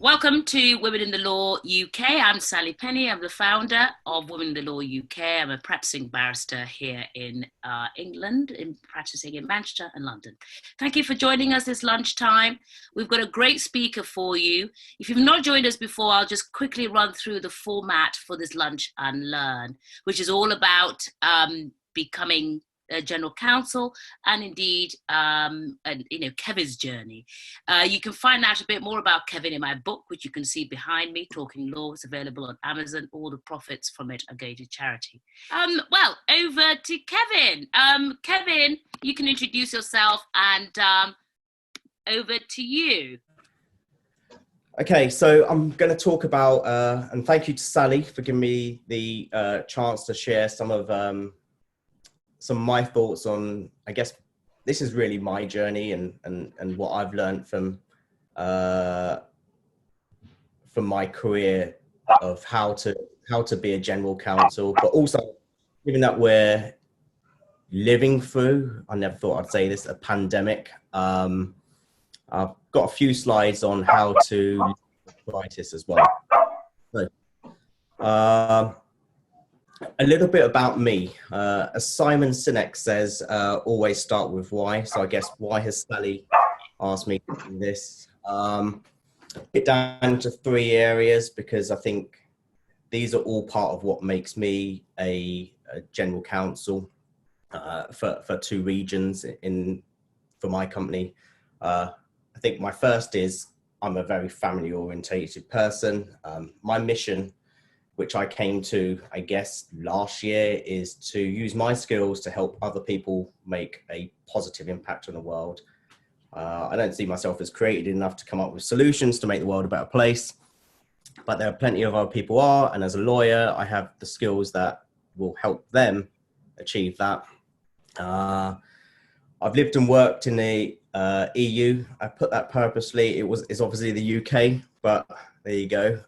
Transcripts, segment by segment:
Welcome to Women in the Law UK. I'm Sally Penny. I'm the founder of Women in the Law UK. I'm a practicing barrister here in England, practicing in Manchester and London. Thank you for joining us this lunchtime. We've got a great speaker for you. If you've not joined us before, I'll just quickly run through the format for this Lunch and Learn, which is all about becoming General Counsel and indeed Kevin's journey. You can find out a bit more about Kevin in my book, which you can see behind me, Talking Law. It's available on Amazon. All the profits from it are going to charity. Well, over to Kevin. Kevin, you can introduce yourself and over to you. Okay, so I'm going to talk about, and thank you to Sally for giving me the chance to share some of my thoughts on, I guess, this is really my journey and what I've learned from my career of how to be a general counsel, but also given that we're living through, I never thought I'd say this, a pandemic. I've got a few slides on how to write this as well. So, a little bit about me. As Simon Sinek says, always start with why. So I guess why has Sally asked me to do this? Get down to 3 areas because I think these are all part of what makes me a general counsel for 2 regions for my company. I think my first is I'm a very family orientated person. My mission, which I came to, I guess, last year, is to use my skills to help other people make a positive impact on the world. I don't see myself as creative enough to come up with solutions to make the world a better place, but there are plenty of other people are, and as a lawyer, I have the skills that will help them achieve that. I've lived and worked in the EU. I put that purposely. It's obviously the UK, but there you go.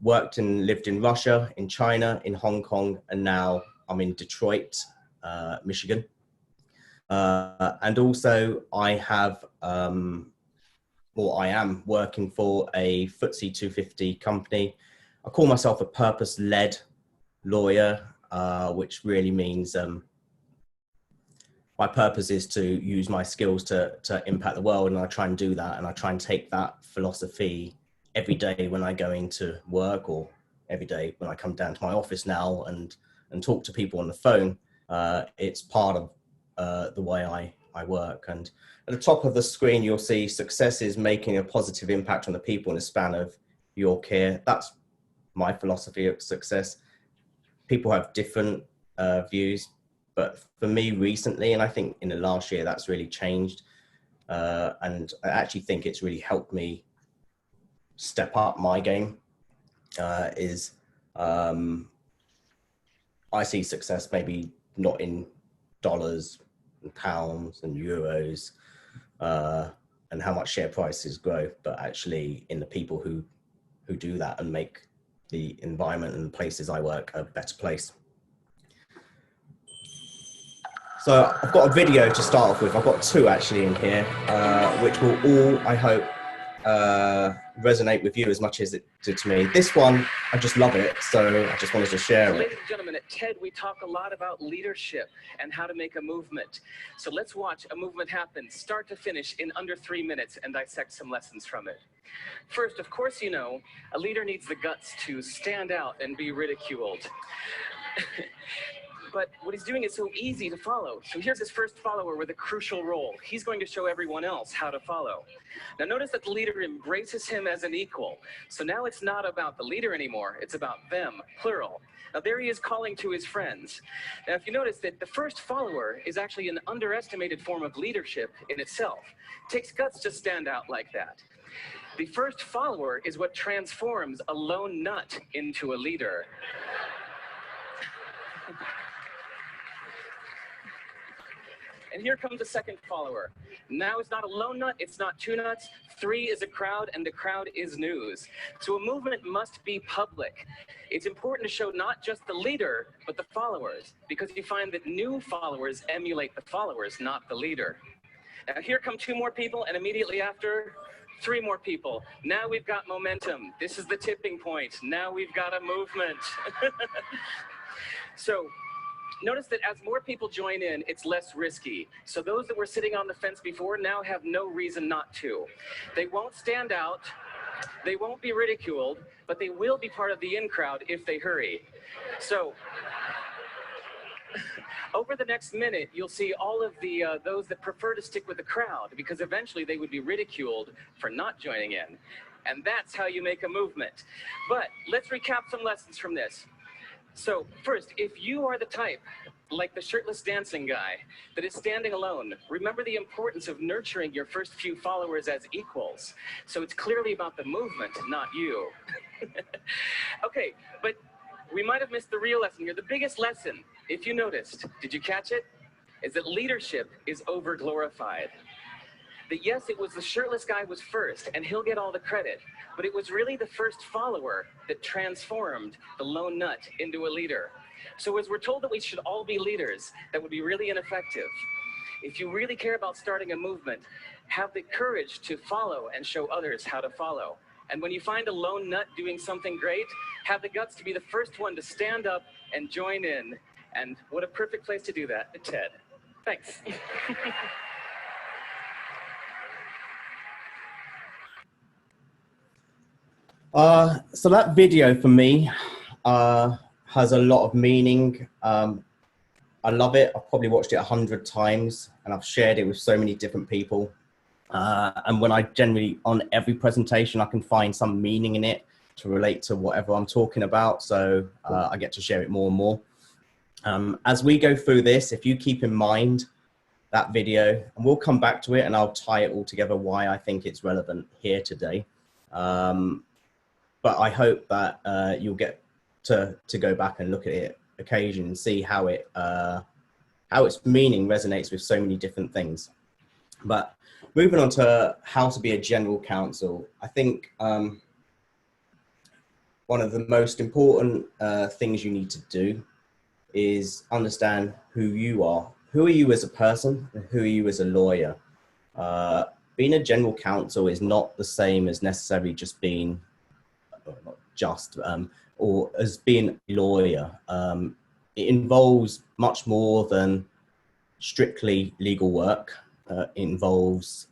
Worked and lived in Russia, in China, in Hong Kong, and now I'm in Detroit, Michigan. And also I have, I am working for a FTSE 250 company. I call myself a purpose-led lawyer, which really means my purpose is to use my skills to impact the world, and I try and do that, and I try and take that philosophy every day when I go into work, or every day when I come down to my office now and talk to people on the phone. It's part of the way I work. And at the top of the screen, you'll see success is making a positive impact on the people in the span of your care. That's my philosophy of success. People have different views, but for me recently, and I think in the last year, that's really changed. And I actually think it's really helped me step up my game. I see success maybe not in dollars and pounds and euros and how much share prices grow, but actually in the people who do that and make the environment and the places I work a better place. So I've got a video to start off with. I've got 2 actually in here, which will all, I hope, resonate with you as much as it did to me. This one, I just love it, so I just wanted to share it. Ladies and gentlemen, at TED, we talk a lot about leadership and how to make a movement. So let's watch a movement happen, start to finish, in under 3 minutes and dissect some lessons from it. First, of course, you know, a leader needs the guts to stand out and be ridiculed. But what he's doing is so easy to follow. So here's his first follower with a crucial role. He's going to show everyone else how to follow. Now notice that the leader embraces him as an equal. So now it's not about the leader anymore, it's about them, plural. Now there he is calling to his friends. Now if you notice that the first follower is actually an underestimated form of leadership in itself. It takes guts to stand out like that. The first follower is what transforms a lone nut into a leader. And here comes the second follower. Now it's not a lone nut, it's not 2 nuts, 3 is a crowd, and the crowd is news. So a movement must be public. It's important to show not just the leader, but the followers, because you find that new followers emulate the followers, not the leader. Now here come 2 more people, and immediately after, 3 more people. Now we've got momentum. This is the tipping point. Now we've got a movement. So notice that as more people join in, it's less risky. So those that were sitting on the fence before now have no reason not to. They won't stand out. They won't be ridiculed, but they will be part of the in crowd if they hurry. So over the next minute, you'll see all of the those that prefer to stick with the crowd, because eventually they would be ridiculed for not joining in. And that's how you make a movement. But let's recap some lessons from this. So first, if you are the type, like the shirtless dancing guy, that is standing alone, remember the importance of nurturing your first few followers as equals. So it's clearly about the movement, not you. Okay, but we might have missed the real lesson here. The biggest lesson, if you noticed, did you catch it? Is that leadership is over-glorified. That yes, it was the shirtless guy was first, and he'll get all the credit, but it was really the first follower that transformed the lone nut into a leader. So as we're told that we should all be leaders, that would be really ineffective. If you really care about starting a movement, have the courage to follow and show others how to follow. And when you find a lone nut doing something great, have the guts to be the first one to stand up and join in. And what a perfect place to do that, TED. Thanks. So that video for me has a lot of meaning. I love it. I've probably watched it 100 times and I've shared it with so many different people. And when I generally, on every presentation, I can find some meaning in it to relate to whatever I'm talking about. So I get to share it more and more. As we go through this, if you keep in mind that video, and we'll come back to it and I'll tie it all together why I think it's relevant here today. But I hope that you'll get to go back and look at it occasionally and see how its meaning resonates with so many different things. But moving on to how to be a general counsel, I think one of the most important things you need to do is understand who you are. Who are you as a person and who are you as a lawyer? Being a general counsel is not the same as necessarily just being, not just, or as being a lawyer. It involves much more than strictly legal work. It involves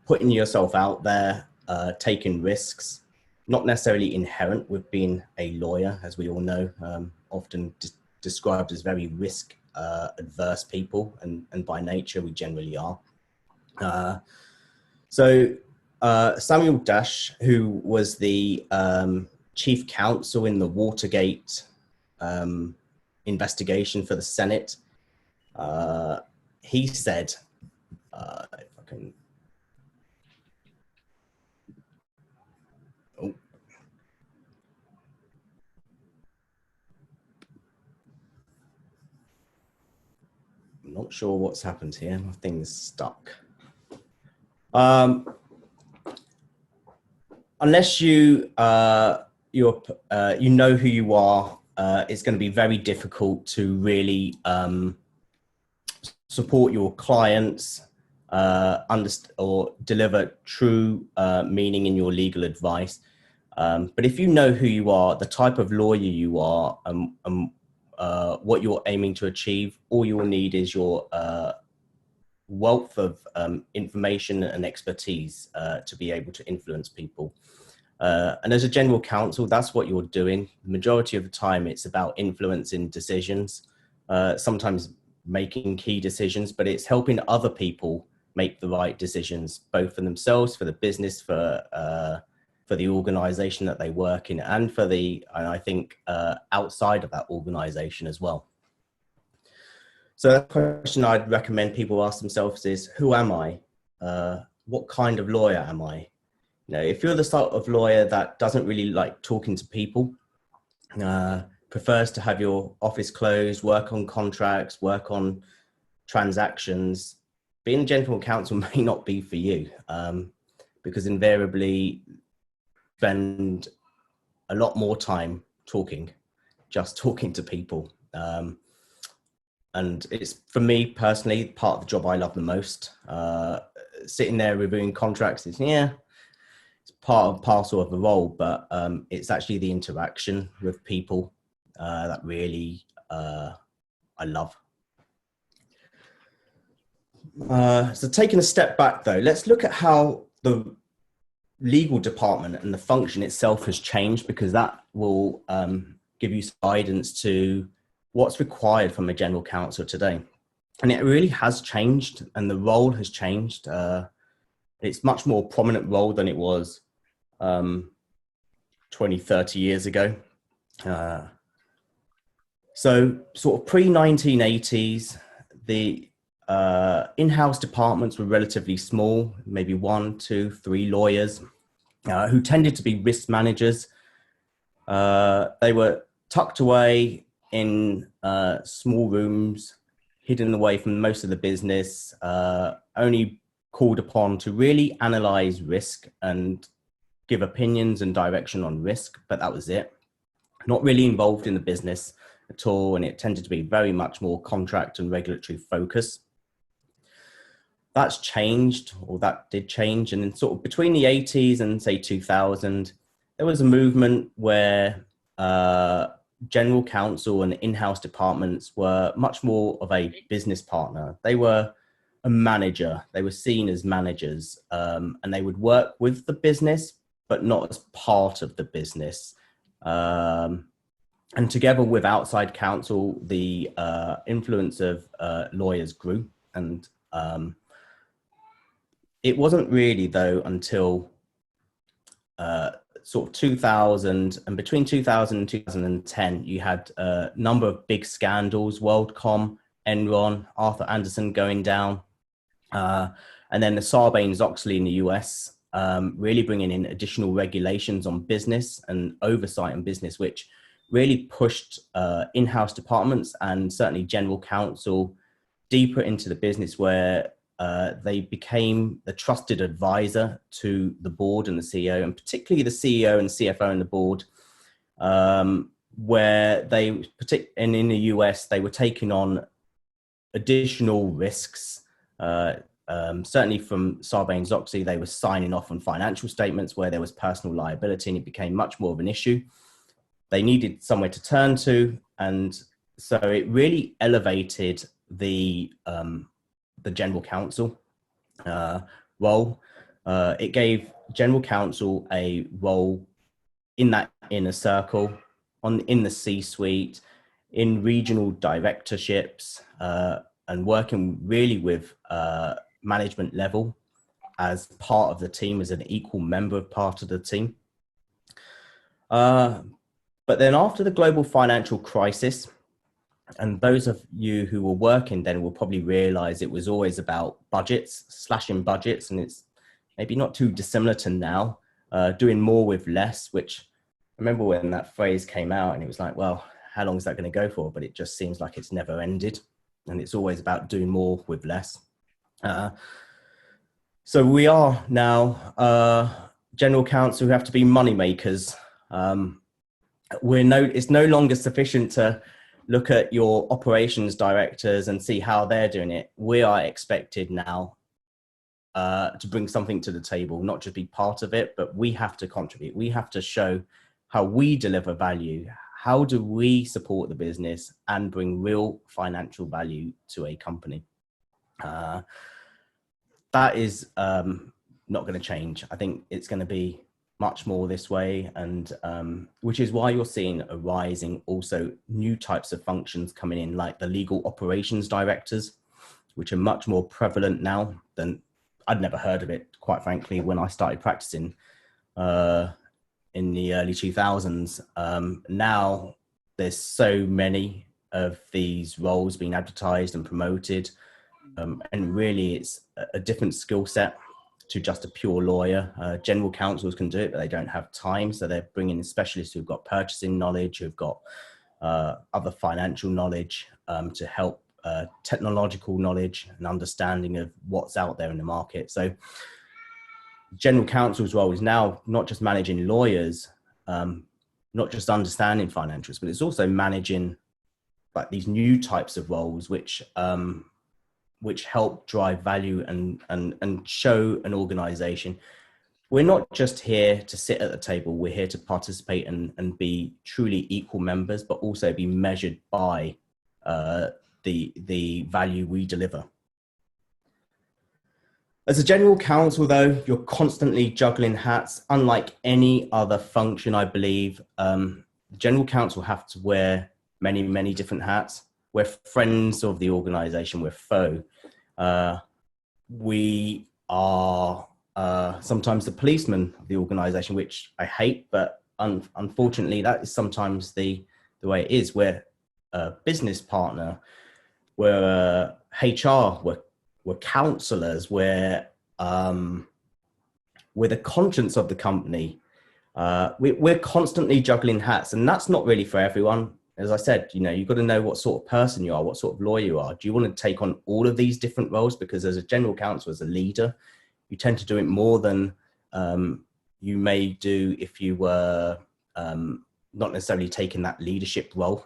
putting yourself out there, taking risks, not necessarily inherent with being a lawyer, as we all know, often described as very risk adverse people, and by nature we generally are. So Samuel Dash, who was the chief counsel in the Watergate investigation for the Senate, he said, if I can, oh. I'm not sure what's happened here. My thing's stuck. Unless you you know who you are, it's going to be very difficult to really support your clients, or deliver true meaning in your legal advice. But if you know who you are, the type of lawyer you are, what you're aiming to achieve, all you will need is your wealth of information and expertise to be able to influence people. And as a general counsel, that's what you're doing. The majority of the time, it's about influencing decisions, sometimes making key decisions, but it's helping other people make the right decisions, both for themselves, for the business, for the organization that they work in, and for and I think outside of that organization as well. So the question I'd recommend people ask themselves is, who am I? What kind of lawyer am I? You know, if you're the sort of lawyer that doesn't really like talking to people, prefers to have your office closed, work on contracts, work on transactions, being a general counsel may not be for you, because invariably spend a lot more time just talking to people. And it's, for me personally, part of the job I love the most. sitting there reviewing contracts. It's part and parcel of the role, but it's actually the interaction with people that really I love. So taking a step back though, let's look at how the legal department and the function itself has changed, because that will give you some guidance to what's required from a general counsel today. And it really has changed, and the role has changed. It's much more prominent role than it was 20, 30 years ago. So sort of pre-1980s, the in-house departments were relatively small, maybe 1, 2, 3 lawyers who tended to be risk managers. They were tucked away in small rooms, hidden away from most of the business, only called upon to really analyze risk and give opinions and direction on risk, but that was it. Not really involved in the business at all, and it tended to be very much more contract and regulatory focus. That's changed, or that did change, and then sort of between the 80s and say 2000, there was a movement where general counsel and in-house departments were much more of a business partner. They were a manager. They were seen as managers, and they would work with the business, but not as part of the business. And together with outside counsel, the influence of lawyers grew. And it wasn't really, though, until sort of 2000, and between 2000 and 2010, you had a number of big scandals: WorldCom, Enron, Arthur Andersen going down, and then the Sarbanes-Oxley in the US, really bringing in additional regulations on business and oversight on business, which really pushed in-house departments and certainly general counsel deeper into the business, where they became the trusted advisor to the board and the CEO, and particularly the CEO and CFO and the board, where they, and in the US, they were taking on additional risks. Certainly from Sarbanes-Oxley, they were signing off on financial statements where there was personal liability, and it became much more of an issue. They needed somewhere to turn to, and so it really elevated the general counsel role. It gave general counsel a role in that inner circle, in the C-suite, in regional directorships, and working really with management level as part of the team, as an equal member of part of the team. But then after the global financial crisis, and those of you who were working then will probably realize it was always about budgets, slashing budgets, and it's maybe not too dissimilar to now, doing more with less, which I remember when that phrase came out and it was like, well, how long is that going to go for? But it just seems like it's never ended, and it's always about doing more with less. So we are now general counsel who have to be money makers. It's no longer sufficient to look at your operations directors and see how they're doing it. We are expected now to bring something to the table, not just be part of it, but we have to contribute. We have to show how we deliver value. How do we support the business and bring real financial value to a company? That is not going to change. I think it's going to be much more this way, and which is why you're seeing a rising also new types of functions coming in, like the legal operations directors, which are much more prevalent now than I'd never heard of it, quite frankly, when I started practicing in the early 2000s. Now there's so many of these roles being advertised and promoted, and really it's a different skill set to just a pure lawyer. General counsels can do it, but they don't have time. So they're bringing in specialists who've got purchasing knowledge, who've got other financial knowledge, to help technological knowledge and understanding of what's out there in the market. So general counsel's role is now not just managing lawyers, not just understanding financials, but it's also managing like these new types of roles, which which help drive value and show an organization. We're not just here to sit at the table, we're here to participate and be truly equal members, but also be measured by the value we deliver. As a general counsel, though, you're constantly juggling hats. Unlike any other function, I believe, the general counsel have to wear many, many different hats. We're friends of the organization, we're foe. We are sometimes the policeman of the organization, which I hate, but unfortunately, that is sometimes the way it is. We're a business partner, we're HR, we're counselors, we're the conscience of the company. We're constantly juggling hats, and that's not really for everyone. As I said, you've got to know what sort of person you are, what sort of lawyer you are. Do you want to take on all of these different roles? Because as a general counsel, as a leader, you tend to do it more than you may do if you were not necessarily taking that leadership role.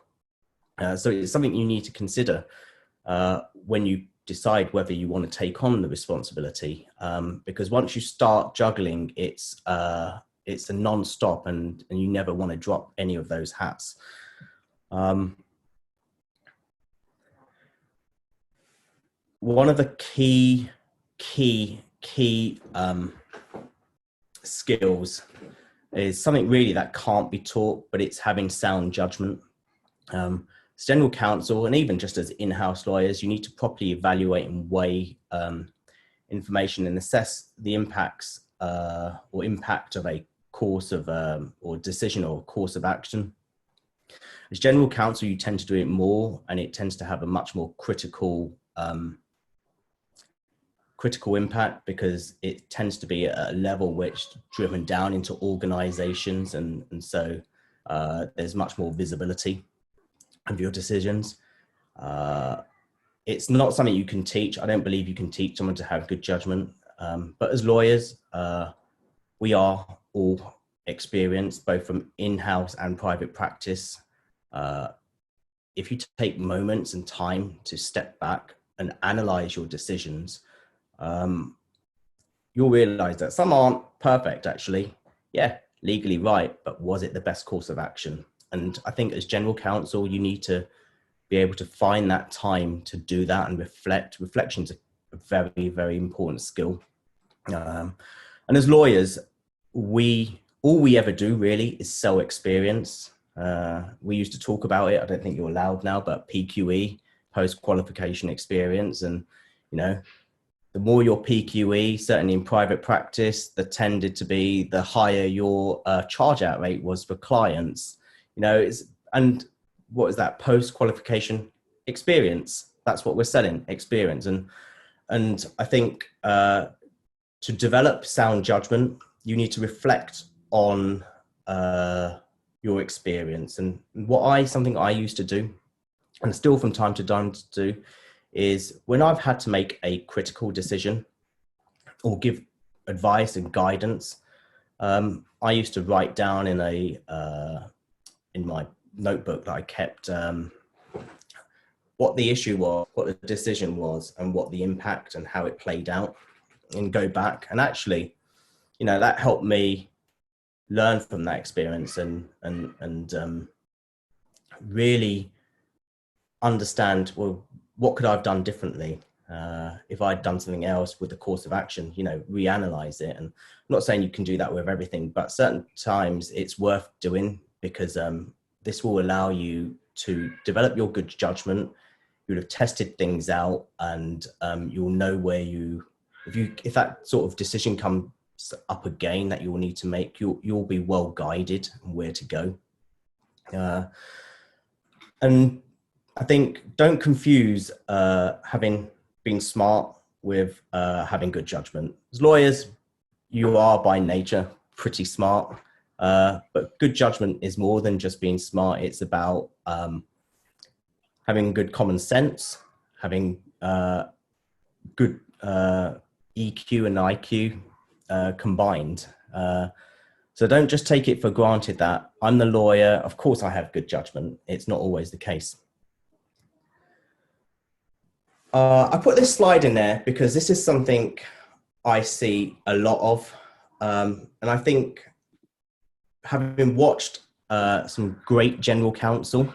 So it's something you need to consider when you decide whether you want to take on the responsibility, because once you start juggling, it's a non-stop, and you never want to drop any of those hats. One of the key skills is something really that can't be taught, but it's having sound judgment. As general counsel, and even just as in-house lawyers, you need to properly evaluate and weigh information and assess the impacts or impact of a course of or decision or course of action. As general counsel, you tend to do it more, and it tends to have a much more critical impact, because it tends to be at a level which is driven down into organizations, and so there's much more visibility of your decisions. It's not something you can teach. I don't believe you can teach someone to have good judgment, but as lawyers, we are all experienced, both from in-house and private practice. If you take moments and time to step back and analyze your decisions, you'll realize that some aren't perfect, actually. Yeah, legally right, but was it the best course of action? And I think as general counsel, you need to be able to find that time to do that and reflect. Reflection's a very, very important skill. And as lawyers, all we ever do really is sell experience. We used to talk about it, I don't think you're allowed now, but PQE, post-qualification experience. And, the more your PQE, certainly in private practice, the tended to be the higher your charge out rate was for clients. And what is that? Post-qualification experience. That's what we're selling, experience. And I think to develop sound judgment, you need to reflect on your experience. And something I used to do, and still from time to time to do, is when I've had to make a critical decision or give advice and guidance, I used to write down in my notebook that I kept what the issue was, what the decision was, and what the impact and how it played out, and go back. And actually, that helped me learn from that experience and really understand, well, what could I have done differently? If I'd done something else with the course of action, reanalyze it. And I'm not saying you can do that with everything, but certain times it's worth doing, because this will allow you to develop your good judgment. You'll have tested things out, and you'll know where if that sort of decision comes up again that you will need to make, you'll be well guided on where to go. And I think don't confuse having been smart with having good judgment. As lawyers, you are by nature pretty smart, but good judgment is more than just being smart. It's about having good common sense, having good EQ and IQ combined. So don't just take it for granted that I'm the lawyer, of course I have good judgment. It's not always the case. I put this slide in there because this is something I see a lot of. And I think, having watched some great general counsel,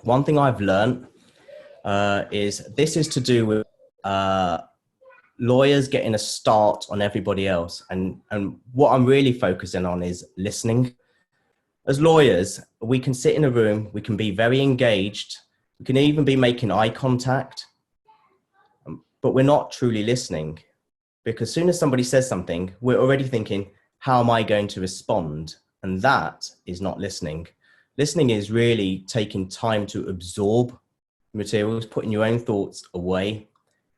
one thing I've learned is this is to do with lawyers getting a start on everybody else. And what I'm really focusing on is listening. As lawyers, we can sit in a room, we can be very engaged, we can even be making eye contact, but we're not truly listening, because as soon as somebody says something, we're already thinking, how am I going to respond? And that is not listening. Listening is really taking time to absorb materials, putting your own thoughts away,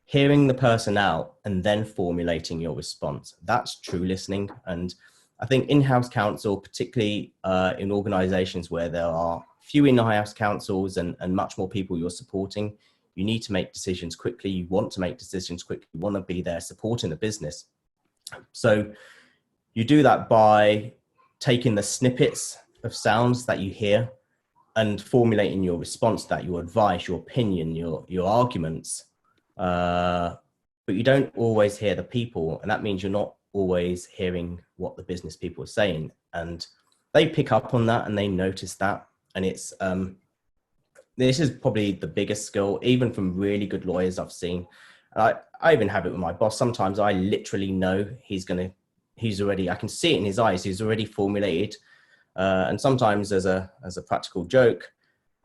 hearing the person out, and then formulating your response. That's true listening. And I think in-house counsel, particularly in organizations where there are few in-house counsels and much more people you're supporting, you need to make decisions quickly. You want to make decisions quickly. You want to be there supporting the business. So you do that by taking the snippets of sounds that you hear and formulating your response to that, your advice, your opinion, your arguments. But you don't always hear the people, and that means you're not always hearing what the business people are saying. And they pick up on that and they notice that. And it's this is probably the biggest skill, even from really good lawyers I've seen. I even have it with my boss. Sometimes I literally know he's already, I can see it in his eyes, he's already formulated. And sometimes as a practical joke,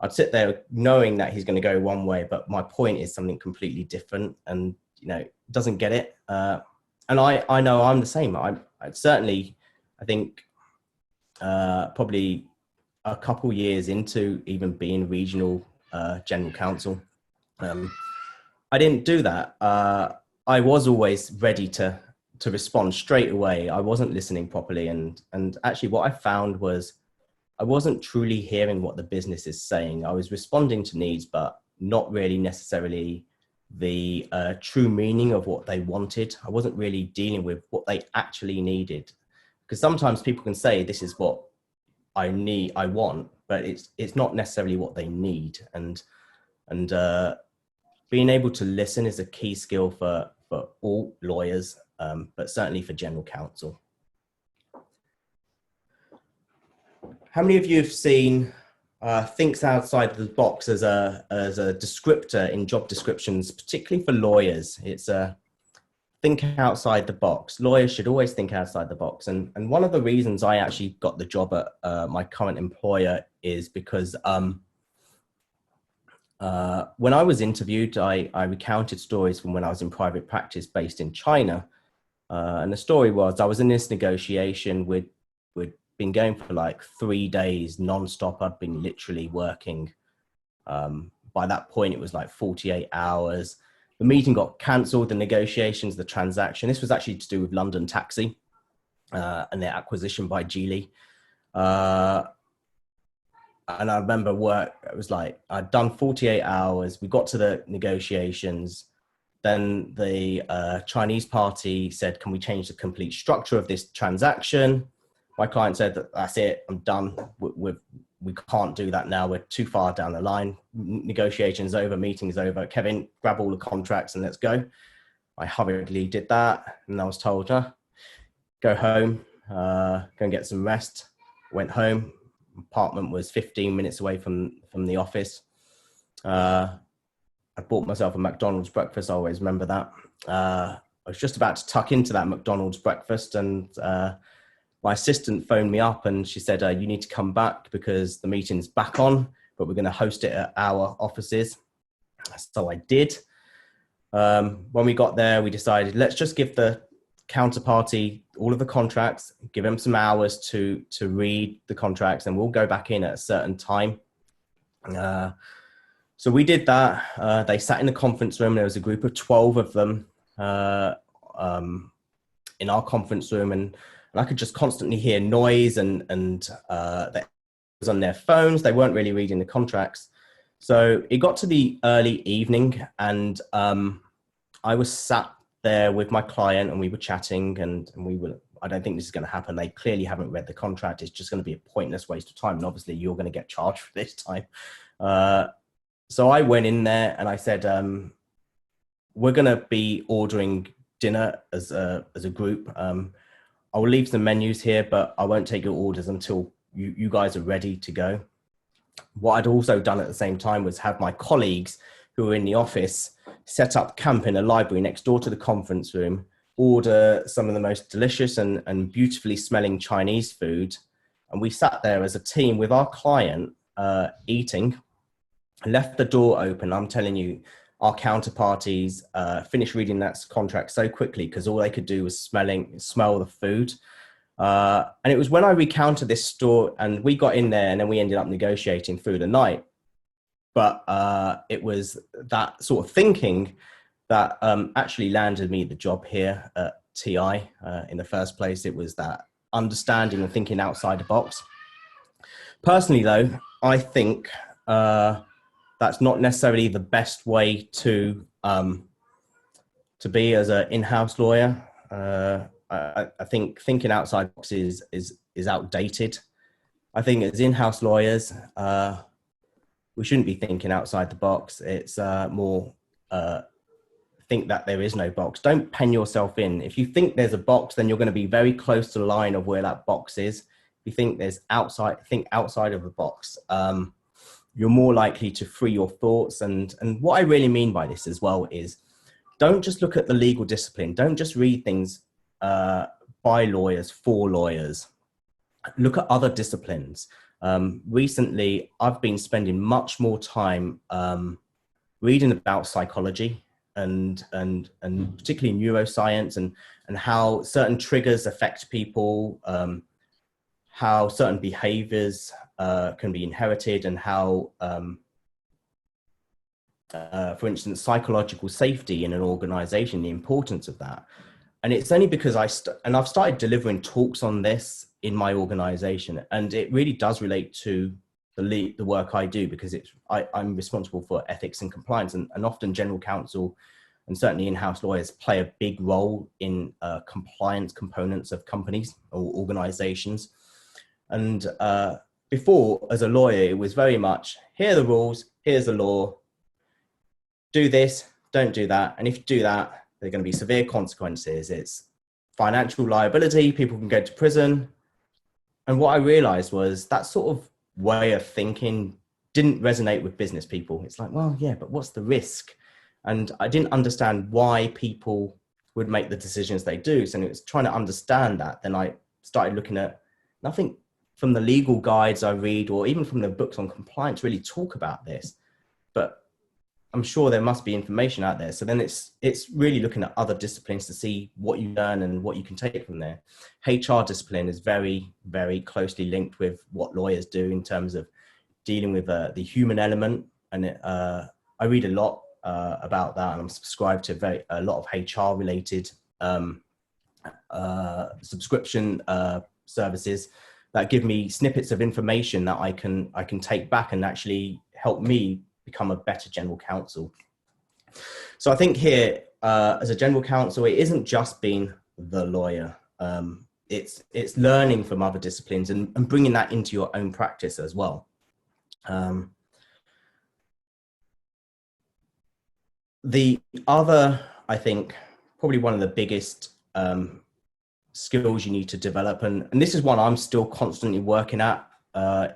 I'd sit there knowing that he's going to go one way, but my point is something completely different, and doesn't get it. And I know I'm the same. I certainly, I think probably a couple years into even being regional general counsel, I didn't do that. I was always ready to respond straight away. I wasn't listening properly, and actually what I found was I wasn't truly hearing what the business is saying. I was responding to needs, but not really necessarily the true meaning of what they wanted. I wasn't really dealing with what they actually needed, because sometimes people can say, this is what I need, I want, but it's not necessarily what they need. And being able to listen is a key skill for all lawyers, but certainly for general counsel. How many of you have seen thinks outside the box as a descriptor in job descriptions, particularly for lawyers? It's a think outside the box. Lawyers should always think outside the box. And one of the reasons I actually got the job at my current employer is because when I was interviewed, I recounted stories from when I was in private practice based in China. And the story was, I was in this negotiation with been going for like 3 days non-stop. I'd been literally working. By that point, it was like 48 hours. The meeting got cancelled, the negotiations, the transaction. This was actually to do with London Taxi and their acquisition by Geely. And I remember it was like, I'd done 48 hours. We got to the negotiations. Then the Chinese party said, can we change the complete structure of this transaction? My client said, that's it, I'm done. We can't do that now. We're too far down the line. Negotiations over, meetings over. Kevin, grab all the contracts and let's go. I hurriedly did that. And I was told, go home, go and get some rest. Went home. Apartment was 15 minutes away from the office. I bought myself a McDonald's breakfast. I always remember that. I was just about to tuck into that McDonald's breakfast, and my assistant phoned me up and she said, you need to come back because the meeting's back on, but we're going to host it at our offices. So I did. When we got there, we decided, let's just give the counterparty all of the contracts, give them some hours to read the contracts, and we'll go back in at a certain time. So we did that. They sat in the conference room. There was a group of 12 of them in our conference room, and I could just constantly hear noise, and they was on their phones. They weren't really reading the contracts. So it got to the early evening, and I was sat there with my client, and we were chatting, and I don't think this is going to happen. They clearly haven't read the contract. It's just going to be a pointless waste of time. And obviously you're going to get charged for this time. So I went in there and I said, we're going to be ordering dinner as a group. I'll leave some menus here, but I won't take your orders until you guys are ready to go. What I'd also done at the same time was have my colleagues who were in the office set up camp in a library next door to the conference room, order some of the most delicious and beautifully smelling Chinese food. And we sat there as a team with our client eating, left the door open. I'm telling you, our counterparties finished reading that contract so quickly because all they could do was smell the food. And it was when I recounted this story and we got in there and then we ended up negotiating through the night. But it was that sort of thinking that actually landed me the job here at TI in the first place. It was that understanding and thinking outside the box. Personally, though, I think that's not necessarily the best way to be as an in-house lawyer. I think thinking outside the box is outdated. I think as in-house lawyers, we shouldn't be thinking outside the box. It's more think that there is no box. Don't pen yourself in. If you think there's a box, then you're going to be very close to the line of where that box is. If you think think outside of the box. You're more likely to free your thoughts. And what I really mean by this as well is don't just look at the legal discipline. Don't just read things by lawyers for lawyers. Look at other disciplines. Recently, I've been spending much more time reading about psychology and particularly neuroscience and how certain triggers affect people, how certain behaviors can be inherited, and how, for instance, psychological safety in an organization, the importance of that. And it's only because I've started delivering talks on this in my organization, and it really does relate to the work I do, because I'm responsible for ethics and compliance, and often general counsel and certainly in-house lawyers play a big role in compliance components of companies or organizations. And before, as a lawyer, it was very much, here are the rules, here's the law, do this, don't do that. And if you do that, there are going to be severe consequences. It's financial liability, people can go to prison. And what I realized was that sort of way of thinking didn't resonate with business people. It's like, well, yeah, but what's the risk? And I didn't understand why people would make the decisions they do. So it was trying to understand that. Then I started looking at nothing from the legal guides I read, or even from the books on compliance, really talk about this. But I'm sure there must be information out there. So then it's really looking at other disciplines to see what you learn and what you can take from there. HR discipline is very, very closely linked with what lawyers do in terms of dealing with the human element. And I read a lot about that, and I'm subscribed to a lot of HR related subscription services that give me snippets of information that I can take back and actually help me become a better general counsel. So I think here, as a general counsel, it isn't just being the lawyer. It's learning from other disciplines and bringing that into your own practice as well. The other, I think, probably one of the biggest skills you need to develop, and this is one I'm still constantly working at,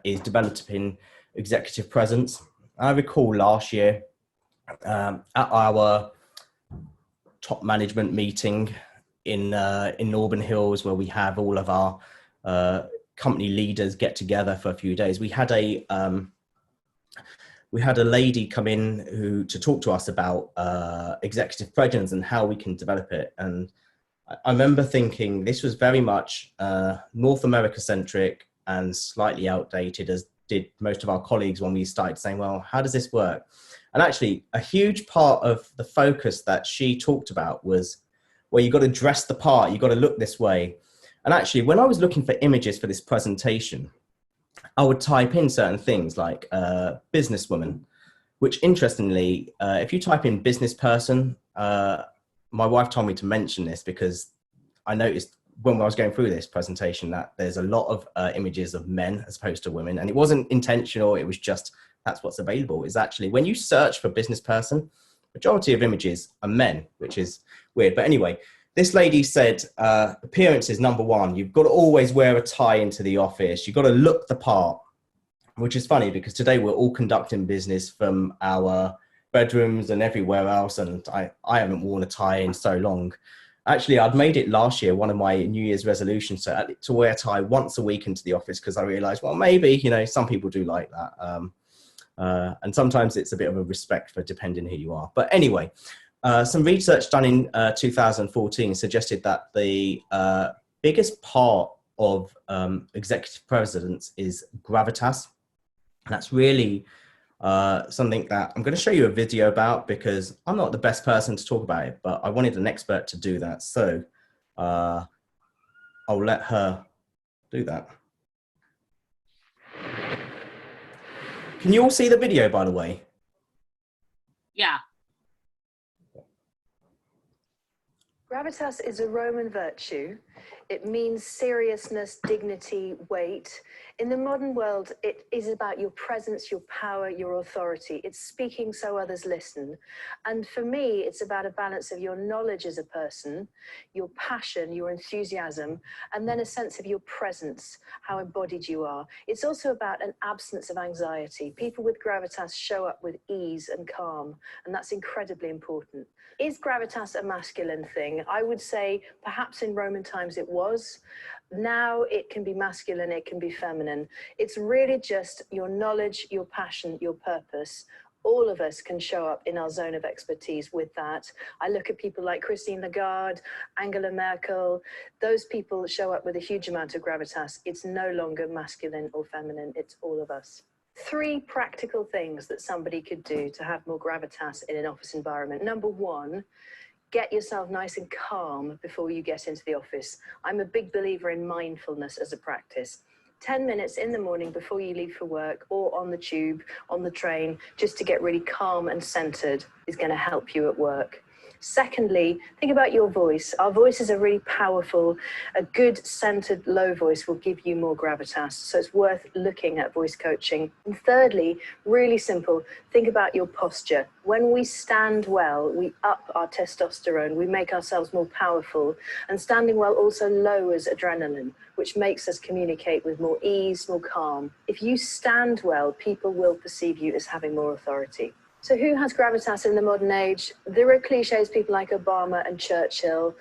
is developing executive presence. I recall last year at our top management meeting in Auburn Hills, where we have all of our company leaders get together for a few days. We had a lady come in to talk to us about executive presence and how we can develop it. And I remember thinking this was very much North America centric and slightly outdated, as did most of our colleagues when we started saying, well, how does this work? And actually a huge part of the focus that she talked about was, well, you've got to dress the part, you've got to look this way. And actually, when I was looking for images for this presentation, I would type in certain things like businesswoman, which interestingly, if you type in business person, my wife told me to mention this because I noticed when I was going through this presentation that there's a lot of images of men as opposed to women. And it wasn't intentional, it was just, that's what's available. Is actually, when you search for business person, majority of images are men, which is weird. But anyway, this lady said, appearance is number one. You've got to always wear a tie into the office. You've got to look the part, which is funny because today we're all conducting business from our bedrooms and everywhere else. And I haven't worn a tie in so long. Actually, I'd made it last year, one of my New Year's resolutions, to wear a tie once a week into the office, because I realized, well, maybe, you know, some people do like that. And sometimes it's a bit of a respect for depending who you are. But anyway, some research done in 2014 suggested that the biggest part of executive presence is gravitas. That's really something that I'm going to show you a video about, because I'm not the best person to talk about it, but I wanted an expert to do that. So I'll let her do that. Can you all see the video, by the way? Yeah. Gravitas is a Roman virtue. It means seriousness, dignity, weight. In the modern world, it is about your presence, your power, your authority. It's speaking so others listen. And for me, it's about a balance of your knowledge as a person, your passion, your enthusiasm, and then a sense of your presence, how embodied you are. It's also about an absence of anxiety. People with gravitas show up with ease and calm, and that's incredibly important. Is gravitas a masculine thing? I would say perhaps in Roman times it was. Now it can be masculine, it can be feminine. It's really just your knowledge, your passion, your purpose. All of us can show up in our zone of expertise with that. I look at people like Christine Lagarde, Angela Merkel. Those people show up with a huge amount of gravitas. It's no longer masculine or feminine, it's all of us. 3 practical things that somebody could do to have more gravitas in an office environment. Number 1, get yourself nice and calm before you get into the office. I'm a big believer in mindfulness as a practice. 10 minutes in the morning before you leave for work, or on the tube, on the train, just to get really calm and centered is going to help you at work. Secondly, think about your voice. Our voices are really powerful. A good centered low voice will give you more gravitas. So it's worth looking at voice coaching. And thirdly, really simple, think about your posture. When we stand well, we up our testosterone. We make ourselves more powerful. And standing well also lowers adrenaline, which makes us communicate with more ease, more calm. If you stand well, people will perceive you as having more authority. So who has gravitas in the modern age? There are cliches, people like Obama and Churchill.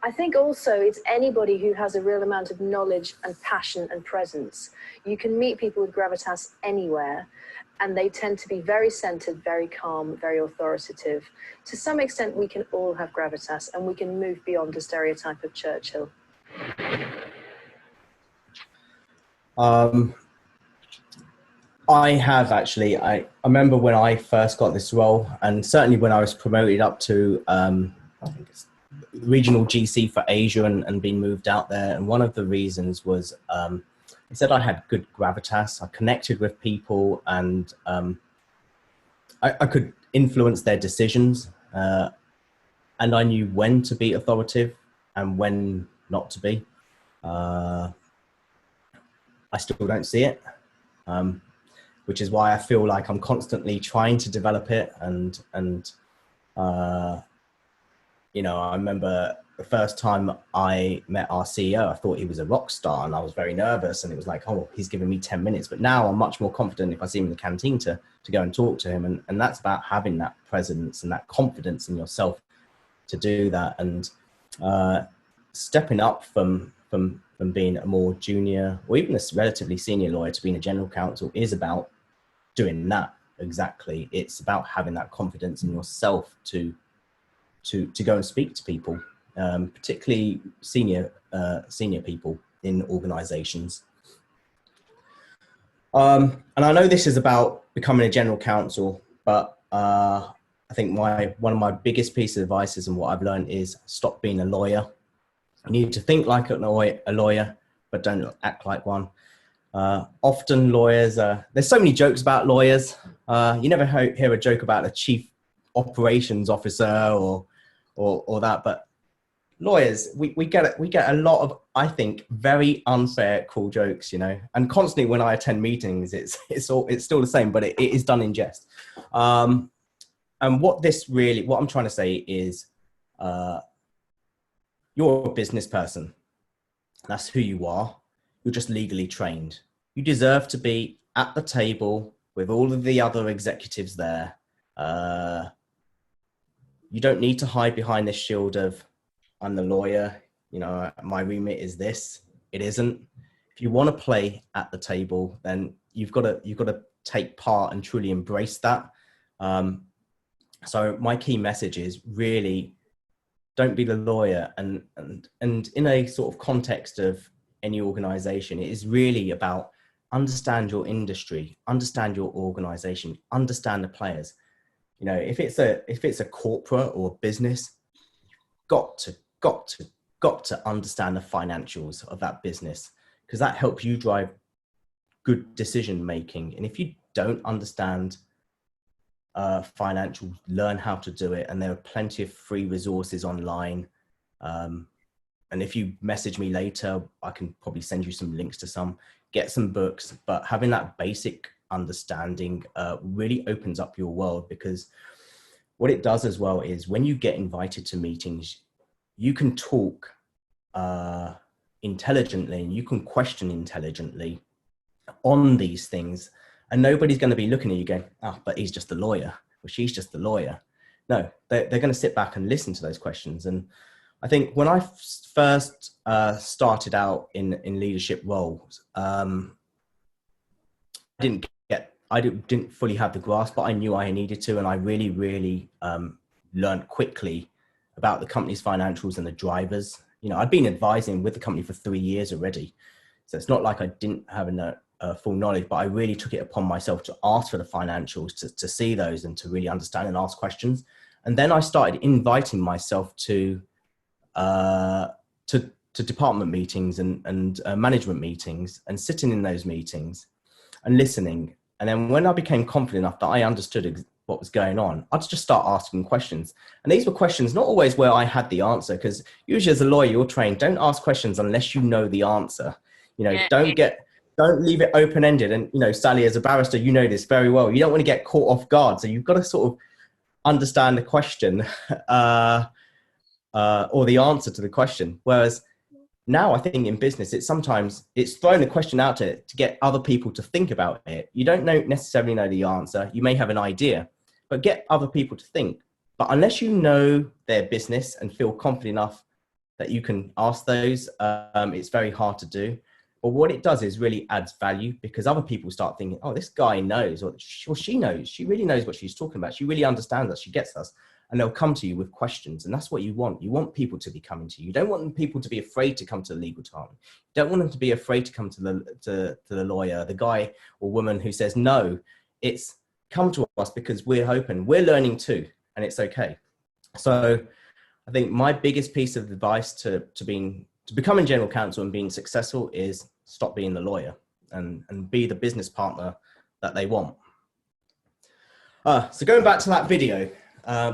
I think also it's anybody who has a real amount of knowledge and passion and presence. You can meet people with gravitas anywhere, and they tend to be very centered, very calm, very authoritative. To some extent, we can all have gravitas, and we can move beyond the stereotype of Churchill. I have actually. I remember when I first got this role, and certainly when I was promoted up to I think it's regional GC for Asia and being moved out there. And one of the reasons was they said I had good gravitas. I connected with people, and I could influence their decisions, and I knew when to be authoritative and when not to be. I still don't see it. Which is why I feel like I'm constantly trying to develop it. And you know, I remember the first time I met our CEO, I thought he was a rock star, and I was very nervous, and it was like, oh, he's giving me 10 minutes. But now I'm much more confident if I see him in the canteen to go and talk to him. And that's about having that presence and that confidence in yourself to do that. And stepping up from being a more junior or even a relatively senior lawyer to being a general counsel is about doing that exactly. It's about having that confidence in yourself to go and speak to people, particularly senior people in organizations. And I know this is about becoming a general counsel, but I think one of my biggest pieces of advice and what I've learned is stop being a lawyer. You need to think like a lawyer, but don't act like one. Often lawyers, there's so many jokes about lawyers. You never hear a joke about a chief operations officer or that, but lawyers, we get a lot of, I think, very unfair, cruel jokes, you know. And constantly when I attend meetings, it's still the same, but it is done in jest. And what I'm trying to say is, you're a business person. That's who you are. You're just legally trained. You deserve to be at the table with all of the other executives there. You don't need to hide behind this shield of, I'm the lawyer, my remit is this. It isn't. If you want to play at the table, then you've got to take part and truly embrace that. So my key message is really, don't be the lawyer. And in a sort of context of any organization, it is really about understand your industry, understand your organization, understand the players. If it's a corporate or business, you've got to understand the financials of that business, because that helps you drive good decision making. And if you don't understand financials, learn how to do it. And there are plenty of free resources online. And if you message me later, I can probably send you some links to get some books. But having that basic understanding really opens up your world, because what it does as well is when you get invited to meetings, you can talk intelligently and you can question intelligently on these things, and nobody's going to be looking at you going, but he's just a lawyer, or she's just a lawyer. No, they're going to sit back and listen to those questions. And I think when I first started out in leadership roles, I didn't fully have the grasp, but I knew I needed to, and I really learned quickly about the company's financials and the drivers. I'd been advising with the company for 3 years already, so it's not like I didn't have full knowledge, but I really took it upon myself to ask for the financials, to see those and to really understand and ask questions. And then I started inviting myself to department meetings and management meetings, and sitting in those meetings and listening. And then when I became confident enough that I understood what was going on, I'd just start asking questions. And these were questions not always where I had the answer, because usually as a lawyer, you're trained, don't ask questions unless you know the answer. Don't leave it open-ended. And, Sally, as a barrister, you know this very well. You don't want to get caught off guard. So you've got to sort of understand the question or the answer to the question. Whereas now I think in business, it's throwing a question out to get other people to think about it. You don't necessarily know the answer. You may have an idea, but get other people to think. But unless you know their business and feel confident enough that you can ask those, it's very hard to do. But what it does is really adds value, because other people start thinking, this guy knows, or she knows. She really knows what she's talking about. She really understands us. She gets us. And they'll come to you with questions. And that's what you want. You want people to be coming to you. You don't want people to be afraid to come to the legal department. You don't want them to be afraid to come to the lawyer, the guy or woman who says, no, it's come to us because we're open. We're learning too, and it's okay. So I think my biggest piece of advice to becoming general counsel and being successful is stop being the lawyer and be the business partner that they want. So going back to that video,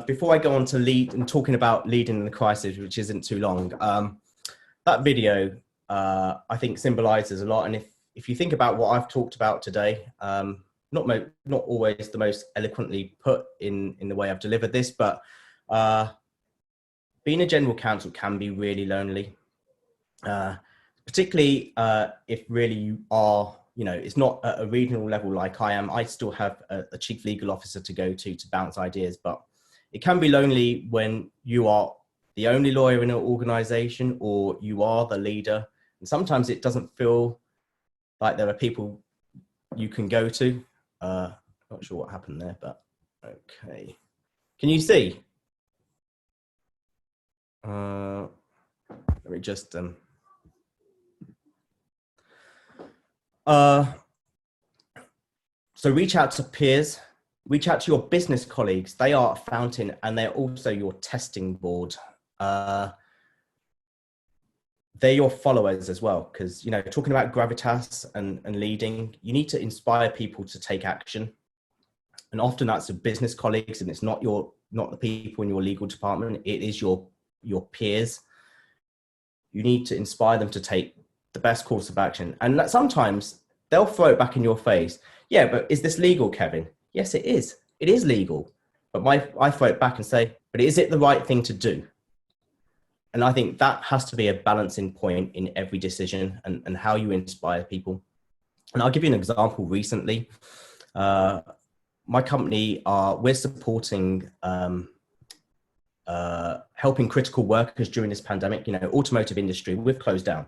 before I go on to lead and talking about leading in the crisis, which isn't too long, that video, I think symbolizes a lot. And if you think about what I've talked about today, not always the most eloquently put in the way I've delivered this, but being a general counsel can be really lonely. Particularly if really you are, it's not at a regional level like I am. I still have a chief legal officer to go to bounce ideas, but it can be lonely when you are the only lawyer in an organization, or you are the leader. And sometimes it doesn't feel like there are people you can go to. Not sure what happened there, but okay. Can you see? Let me just so reach out to peers, reach out to your business colleagues. They are a fountain, and they're also your testing board. They're your followers as well, because talking about gravitas and leading, you need to inspire people to take action, and often that's the business colleagues, and it's not the people in your legal department. It is your peers. You need to inspire them to take the best course of action. And that sometimes they'll throw it back in your face. Yeah, but is this legal, Kevin? Yes, it is. It is legal. But I throw it back and say, but is it the right thing to do? And I think that has to be a balancing point in every decision, and how you inspire people. And I'll give you an example recently. My company, we're supporting helping critical workers during this pandemic. Automotive industry, we've closed down.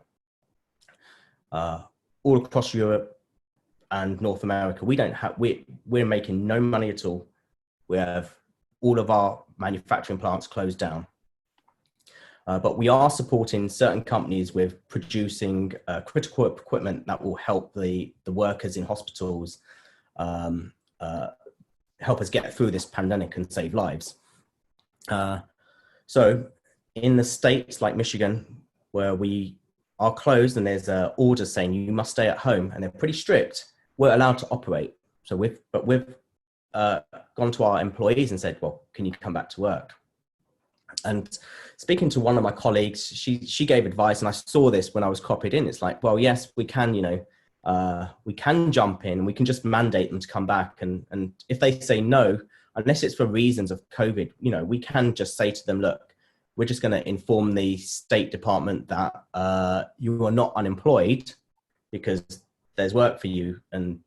All across Europe and North America, we're making no money at all. We have all of our manufacturing plants closed down. But we are supporting certain companies with producing critical equipment that will help the workers in hospitals, help us get through this pandemic and save lives. So in the states like Michigan, where we are closed and there's orders saying you must stay at home, and they're pretty strict, we're allowed to operate. So we've gone to our employees and said, well, can you come back to work? And speaking to one of my colleagues, she gave advice, and I saw this when I was copied in. It's like, well, yes, we can, we can jump in, we can just mandate them to come back. And if they say no, unless it's for reasons of COVID, we can just say to them, look, we're just going to inform the State Department that you are not unemployed because there's work for you, and,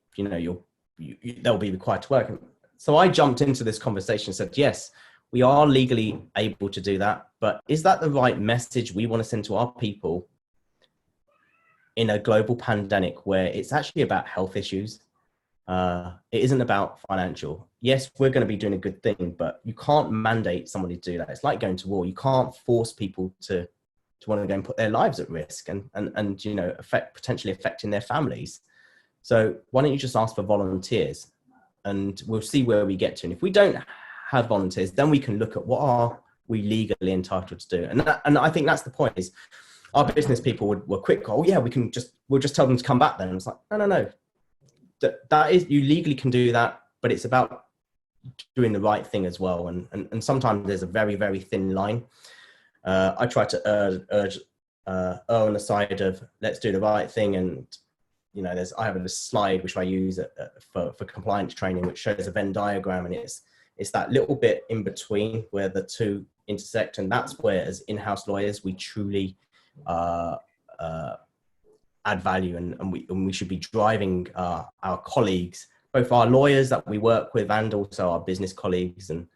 they'll be required to work. So I jumped into this conversation and said, yes, we are legally able to do that, but is that the right message we want to send to our people in a global pandemic where it's actually about health issues? It isn't about financial. Yes, we're going to be doing a good thing, but you can't mandate somebody to do that. It's like going to war. You can't force people to want to go and put their lives at risk and potentially affecting their families. So why don't you just ask for volunteers, and we'll see where we get to. And if we don't have volunteers, then we can look at what are we legally entitled to do. And I think that's the point, is our business people were quick. Oh yeah, we'll just tell them to come back then. And it's like, no. That is, you legally can do that, but it's about doing the right thing as well. And sometimes there's a very, very thin line. I try to err on the side of let's do the right thing. And, I have a slide which I use for compliance training, which shows a Venn diagram, and it's that little bit in between where the two intersect. And that's where, as in-house lawyers, we truly add value, and we should be driving our colleagues, both our lawyers that we work with and also our business colleagues and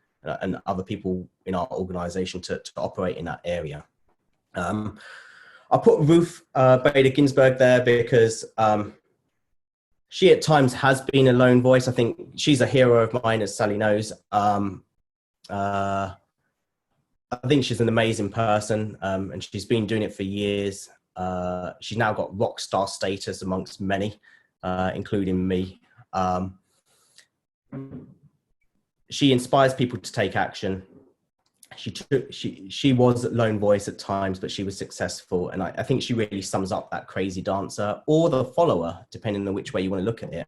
other people in our organization to operate in that area. I put Ruth Bader Ginsburg there because she at times has been a lone voice. I think she's a hero of mine, as Sally knows. I think she's an amazing person, and she's been doing it for years. She's now got rock star status amongst many, including me. She inspires people to take action. She was a lone voice at times, but she was successful. And I think she really sums up that crazy dancer or the follower, depending on which way you want to look at it.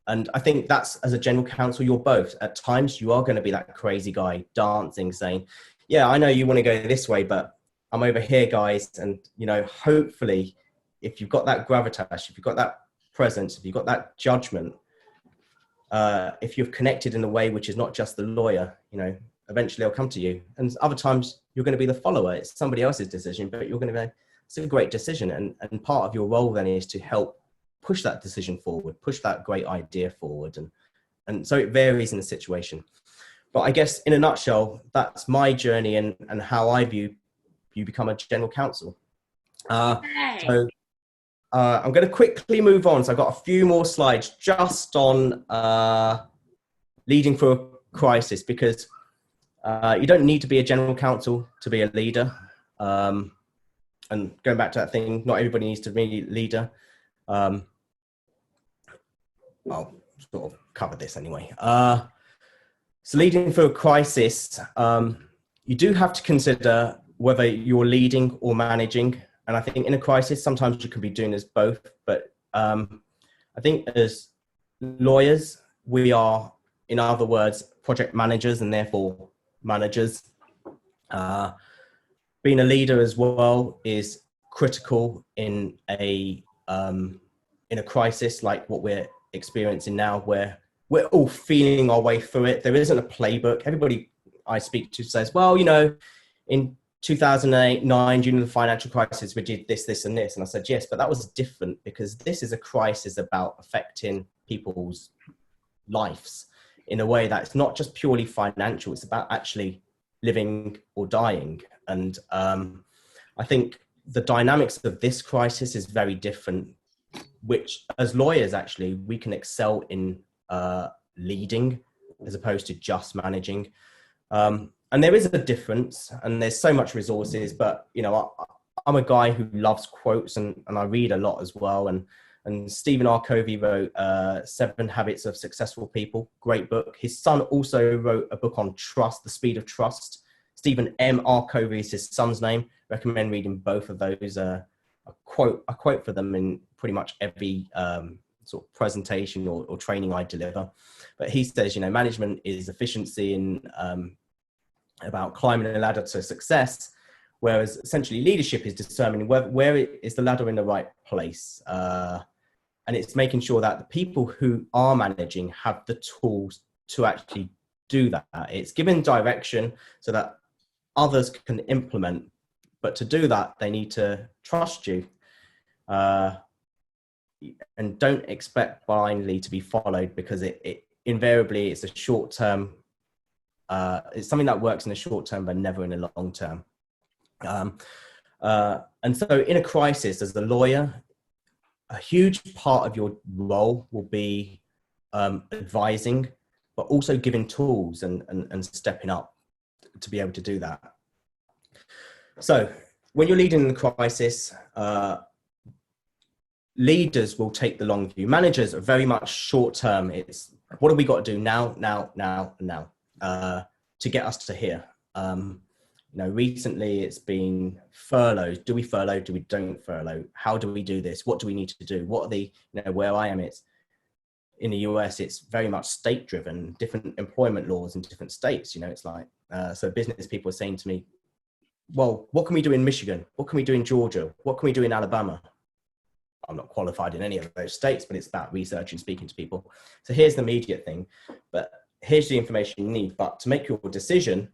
And I think that's, as a general counsel, you're both. At times, you are going to be that crazy guy dancing, saying, yeah, I know you want to go this way, but I'm over here, guys. And, hopefully, if you've got that gravitas, if you've got that presence, if you've got that judgment, if you've connected in a way which is not just the lawyer, eventually they'll come to you. And other times, you're going to be the follower. It's somebody else's decision, but you're going to be, it's a great decision. And part of your role then is to help push that decision forward, push that great idea forward. And so it varies in the situation. But I guess in a nutshell, that's my journey and how I view you become a general counsel. So I'm going to quickly move on. So I've got a few more slides just on leading through a crisis, because you don't need to be a general counsel to be a leader. And going back to that thing, not everybody needs to be a leader. I'll sort of cover this anyway. So leading through a crisis, you do have to consider whether you're leading or managing. And I think in a crisis, sometimes you can be doing as both. But I think as lawyers, we are, in other words, project managers and therefore managers. Being a leader as well is critical in a crisis like what we're experiencing now, where we're all feeling our way through it. There isn't a playbook. Everybody I speak to says, well, in 2008-9, during the financial crisis, we did this, this, and this. And I said, yes, but that was different because this is a crisis about affecting people's lives in a way that's not just purely financial. It's about actually living or dying. And I think the dynamics of this crisis is very different, which as lawyers, actually, we can excel in leading as opposed to just managing. And there is a difference, and there's so much resources, but I'm a guy who loves quotes, and I read a lot as well. And Stephen R. Covey wrote 7 Habits of Successful People, great book. His son also wrote a book on trust, The Speed of Trust. Stephen M. R. Covey is his son's name. Recommend reading both of those. I quote for them in pretty much every sort of presentation or training I deliver. But he says, management is efficiency in about climbing a ladder to success, whereas essentially leadership is determining where is the ladder in the right place. And it's making sure that the people who are managing have the tools to actually do that. It's giving direction so that others can implement, but to do that, they need to trust you. And don't expect blindly to be followed, because it invariably it's a short term. It's something that works in the short term, but never in the long term. And so in a crisis, as a lawyer, a huge part of your role will be advising, but also giving tools and stepping up to be able to do that. So when you're leading in the crisis, leaders will take the long view. Managers are very much short term. It's what have we got to do now, to get us to here. Recently it's been furloughs. Do we furlough? Do we don't furlough? How do we do this? What do we need to do? What are the, where I am, it's in the US, it's very much state driven, different employment laws in different states. It's like, so business people are saying to me, well, what can we do in Michigan? What can we do in Georgia? What can we do in Alabama? I'm not qualified in any of those states, but it's about research and speaking to people. So here's the immediate thing, but here's the information you need. But to make your decision,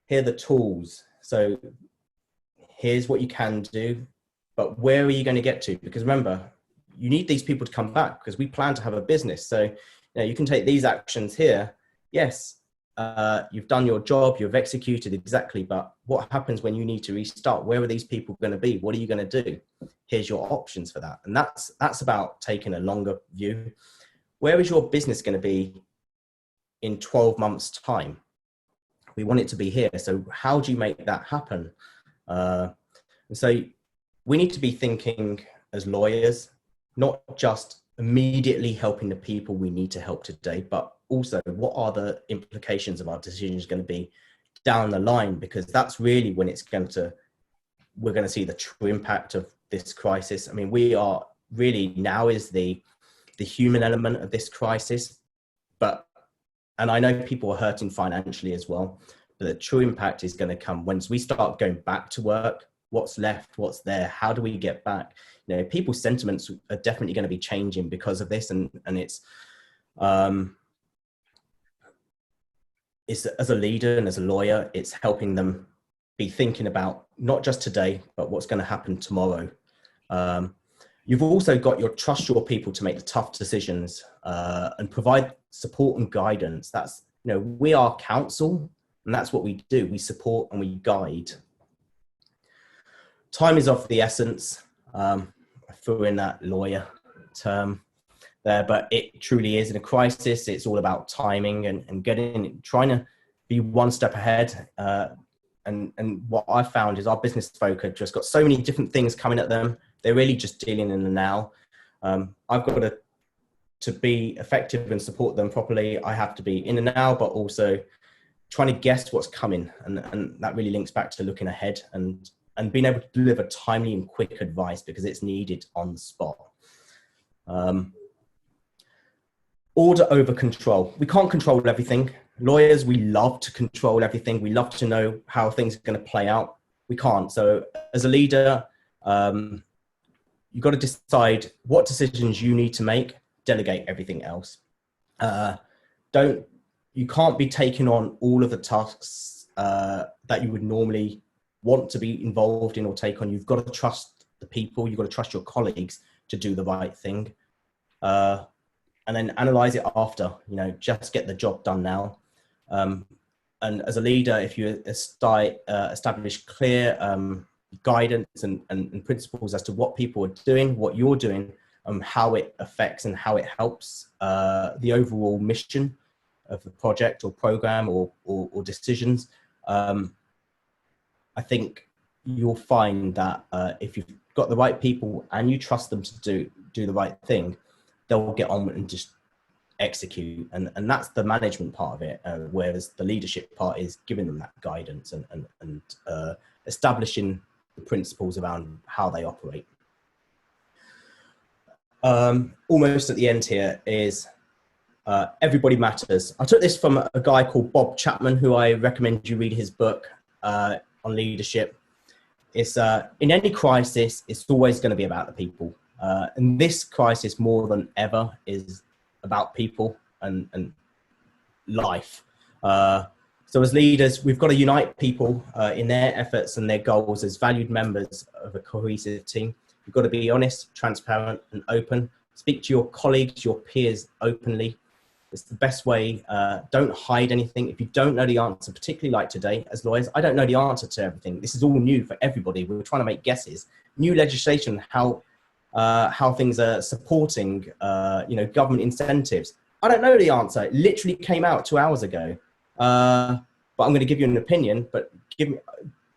here are the tools. So here's what you can do, but where are you going to get to? Because remember, you need these people to come back because we plan to have a business. So you can take these actions here. Yes, you've done your job, you've executed exactly, but what happens when you need to restart? Where are these people going to be? What are you going to do? Here's your options for that. And that's about taking a longer view. Where is your business going to be in 12 months' time? We want it to be here. So how do you make that happen? And so we need to be thinking as lawyers, not just immediately helping the people we need to help today, but also what are the implications of our decisions going to be down the line? Because that's really when we're going to see the true impact of this crisis. I mean, we are really, now is the human element of this crisis, and I know people are hurting financially as well, but the true impact is going to come once we start going back to work. What's left, what's there, how do we get back? People's sentiments are definitely going to be changing because of this, and it's as a leader and as a lawyer, it's helping them be thinking about not just today, but what's going to happen tomorrow. You've also got trust your people to make the tough decisions and provide support and guidance. That's, we are counsel, and that's what we do. We support and we guide. Time is of the essence. I threw in that lawyer term there, but it truly is in a crisis. It's all about timing and trying to be one step ahead. And what I found is our business folk have just got so many different things coming at them. They're really just dealing in the now. I've got to be effective and support them properly. I have to be in the now, but also trying to guess what's coming. And that really links back to looking ahead and being able to deliver timely and quick advice because it's needed on the spot. Order over control. We can't control everything. Lawyers, we love to control everything. We love to know how things are going to play out. We can't. So as a leader, you've got to decide what decisions you need to make, delegate everything else. You can't be taking on all of the tasks that you would normally want to be involved in or take on. You've got to trust the people, you've got to trust your colleagues to do the right thing. And then analyze it after, just get the job done now. And as a leader, if you establish clear guidance and principles as to what people are doing, what you're doing, how it affects and how it helps the overall mission of the project or program or decisions, I think you'll find that if you've got the right people and you trust them to do the right thing, they'll get on and just execute. And that's the management part of it, whereas the leadership part is giving them that guidance and establishing the principles around how they operate. Almost at the end here is everybody matters. I took this from a guy called Bob Chapman, who I recommend you read his book on leadership. It's in any crisis, it's always going to be about the people. And this crisis more than ever is about people and life. So as leaders, we've got to unite people in their efforts and their goals as valued members of a cohesive team. You've got to be honest, transparent and open. Speak to your colleagues, your peers openly. It's the best way. Don't hide anything. If you don't know the answer, particularly like today as lawyers, I don't know the answer to everything. This is all new for everybody. We're trying to make guesses. New legislation, how things are supporting, government incentives. I don't know the answer. It literally came out 2 hours ago. But I'm going to give you an opinion,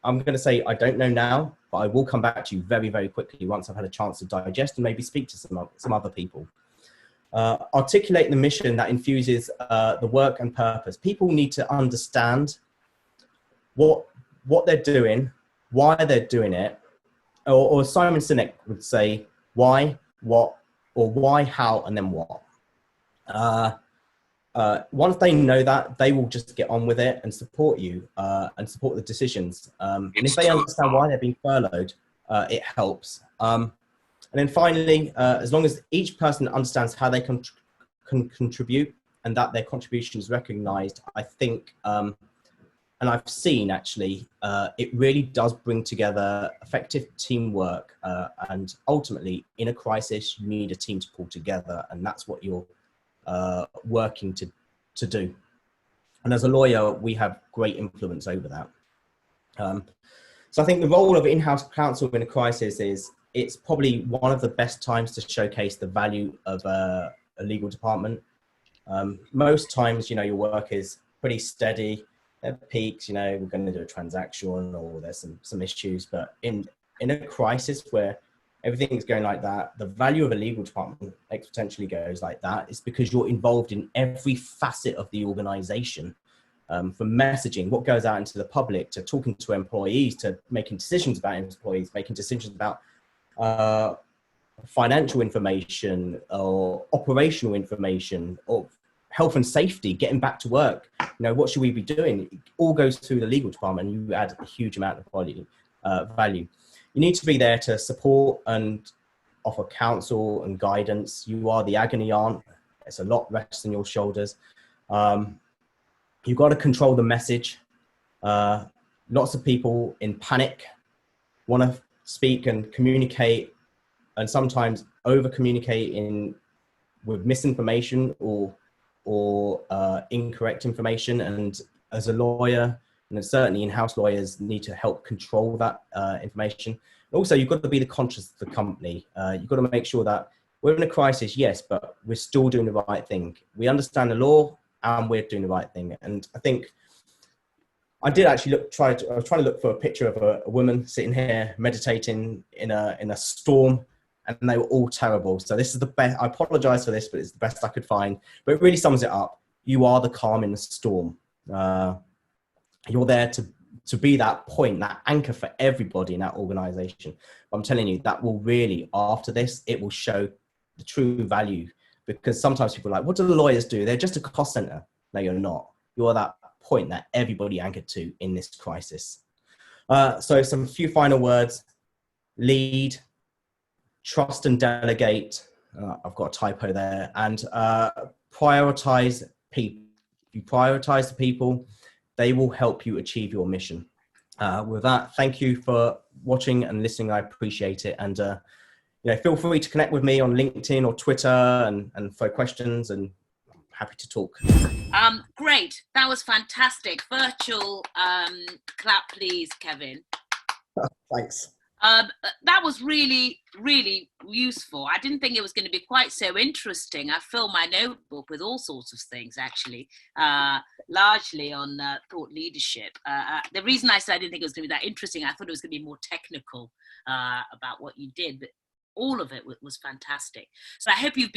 I'm going to say I don't know now, but I will come back to you very, very quickly once I've had a chance to digest and maybe speak to some other people. Articulate the mission that infuses the work and purpose. People need to understand what they're doing, why they're doing it, or Simon Sinek would say, why, what, or why, how, and then what. Once they know that, they will just get on with it and support you and support the decisions. And if they understand why they're being furloughed, it helps. And then finally, as long as each person understands how they can contribute and that their contribution is recognized, I think, and I've seen actually, it really does bring together effective teamwork. And ultimately, in a crisis, you need a team to pull together, and that's what you're working to do. And as a lawyer, we have great influence over that. So I think the role of in-house counsel in a crisis is, it's probably one of the best times to showcase the value of a legal department. Most times, your work is pretty steady. There are peaks, we're going to do a transaction or there's some issues. But in a crisis where everything is going like that, the value of a legal department exponentially goes like that. It's because you're involved in every facet of the organization, from messaging, what goes out into the public, to talking to employees, to making decisions about employees, making decisions about financial information or operational information or health and safety, getting back to work. What should we be doing? It all goes through the legal department. You add a huge amount of value. You need to be there to support and offer counsel and guidance. You are the agony aunt. It's a lot rests on your shoulders. You've got to control the message. Lots of people in panic want to speak and communicate, and sometimes over communicate with misinformation or incorrect information. And as a lawyer, and certainly in-house lawyers, need to help control that information. Also, you've got to be the conscience of the company. You've got to make sure that we're in a crisis, yes, but we're still doing the right thing. We understand the law and we're doing the right thing. And I think I did actually I was trying to look for a picture of a woman sitting here meditating in a storm, and they were all terrible. So this is the best. I apologize for this, but it's the best I could find. But it really sums it up. You are the calm in the storm. You're there to be that point, that anchor for everybody in that organization. But I'm telling you, that will really, after this, it will show the true value. Because sometimes people are like, what do the lawyers do? They're just a cost center. No, you're not. You're that point that everybody anchored to in this crisis. So some few final words: lead, trust and delegate. I've got a typo there. And prioritize people. If you prioritize the people, they will help you achieve your mission. With that, thank you for watching and listening. I appreciate it. And feel free to connect with me on LinkedIn or Twitter and for questions, and happy to talk. Great. That was fantastic. Virtual clap, please, Kevin. Thanks. That was really, really useful. I didn't think it was going to be quite so interesting. I filled my notebook with all sorts of things, actually, largely on thought leadership. The reason I said I didn't think it was going to be that interesting, I thought it was going to be more technical about what you did, but all of it was fantastic. So I hope you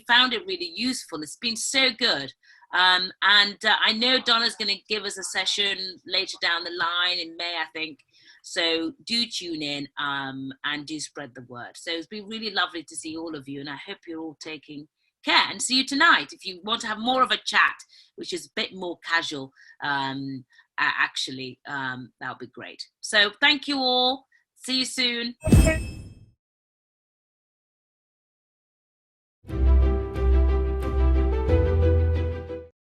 found it really useful. It's been so good. And I know Donna's going to give us a session later down the line in May, I think. So do tune in and do spread the word. So it's been really lovely to see all of you, and I hope you're all taking care, and see you tonight. If you want to have more of a chat, which is a bit more casual, actually, that would be great. So thank you all. See you soon.